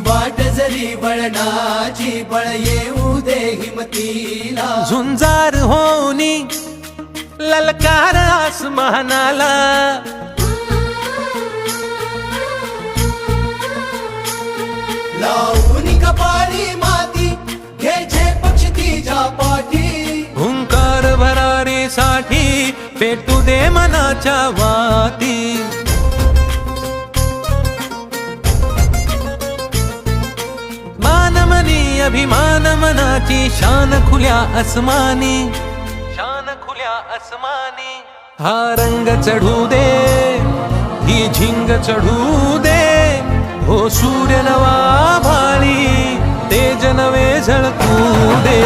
वाट जरी वळणाची बळ येऊ दे हिमतीला झुंजार होनी ललकार आसमानाला लावून कपाळी माती घ्यायचे पक्षी तिच्या पाठी हुंकार भरारीसाठी पेटू दे मनाच्या वाती मानमनी अभिमान मनाची शान खुल्या आसमानी शान खुल्या आसमानी हा रंग चढू दे ही झिंग चढू दे हो सूर्य नवा भाळी तेज नवे झळकू दे